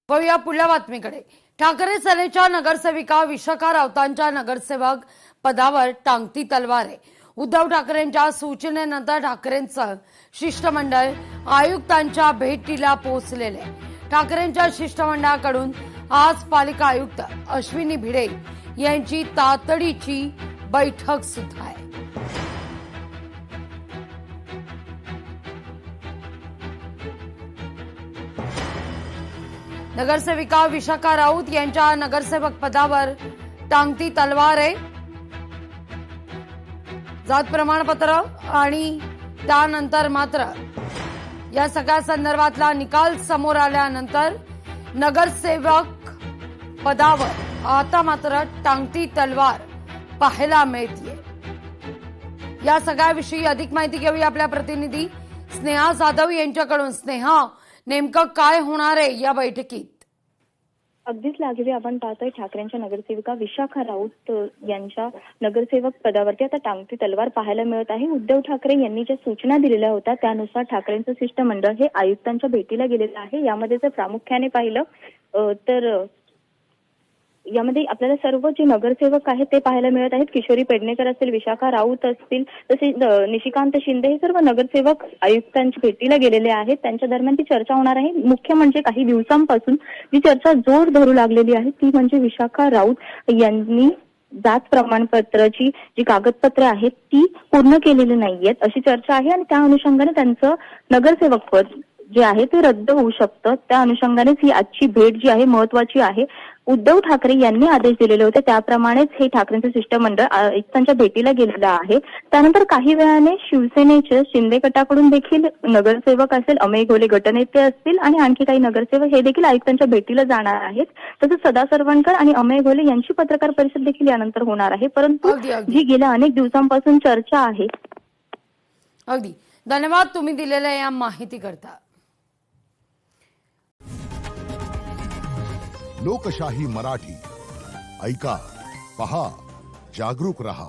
वळूया पुढल्या बातमीकडे। ठाकरे सेनेच्या नगरसेविका विशाखा राऊतांच्या नगरसेवक पदावर टांगती तलवार आहे। उद्धव ठाकरेंच्या सूचनेनंतर ठाकरेंचं शिष्टमंडळ आयुक्तांच्या भेटीला पोहोचलेले आहे। ठाकरेंच्या शिष्टमंडळाकडून आज पालिका आयुक्त अश्विनी भिडे यांची तातडीची बैठक सुद्धा आहे। नगरसेविका विशाखा राऊत यांच्या नगरसेवक पदावर टांगती तलवार आहे। जात प्रमाणपत्र आणि त्यानंतर मात्र या सगळ्या संदर्भातला निकाल समोर आल्यानंतर नगरसेवक पदावर आता मात्र टांगती तलवार पाहायला मिळते। या सगळ्याविषयी अधिक माहिती घेऊया आपल्या प्रतिनिधी स्नेहा जाधव यांच्याकडून। स्नेहा, नेमकं काय होणार आहे या बैठकीत? अगदीच लागली आपण पाहतोय ठाकरेंच्या नगरसेविका विशाखा राऊत यांच्या नगरसेवक पदावरती आता टांगती तलवार पाहायला मिळत आहे। उद्धव ठाकरे यांनी ज्या सूचना दिलेल्या होत्या त्यानुसार ठाकरेंचं शिष्टमंडळ हे आयुक्तांच्या भेटीला गेलेलं आहे। यामध्ये जर प्रामुख्याने पाहिलं तर यामध्ये आपल्याला सर्व जे नगरसेवक आहेत ते पाहायला मिळत आहेत। किशोरी पेडणेकर असतील, विशाखा राऊत असतील, तसेच निशिकांत शिंदे हे सर्व नगरसेवक आयुक्तांच्या भेटीला गेलेले आहेत। त्यांच्या दरम्यान ती चर्चा होणार आहे। मुख्य म्हणजे काही दिवसांपासून जी चर्चा जोर धरू लागलेली आहे ती म्हणजे विशाखा राऊत यांनी जात प्रमाणपत्राची जी कागदपत्रे आहेत ती पूर्ण केलेली नाहीयेत अशी चर्चा आहे आणि त्या अनुषंगाने त्यांचं नगरसेवक पद जे आहे ते रद्द होऊ शकतं। त्या अनुषंगानेच ही आजची भेट जी आहे महत्वाची आहे। उद्धव ठाकरे यांनी आदेश दिलेले होते त्याप्रमाणेच हे ठाकरेंचं शिष्टमंडळ आयुक्तांच्या भेटीला गेलेलं आहे। त्यानंतर काही वेळाने शिवसेनेचे शिंदे गटाकडून देखील नगरसेवक असेल, अमेय घोले गटनेते असतील आणि आणखी काही नगरसेवक हे देखील आयुक्तांच्या भेटीला जाणार आहेत। तसंच सदा सरवणकर आणि अमेय घोले यांची पत्रकार परिषद देखील यानंतर होणार आहे। परंतु जी गेल्या अनेक दिवसांपासून चर्चा आहे। अगदी धन्यवाद तुम्ही दिलेल्या या माहिती करता। लोकशाही मराठी ऐका, पहा, जागरूक रहा।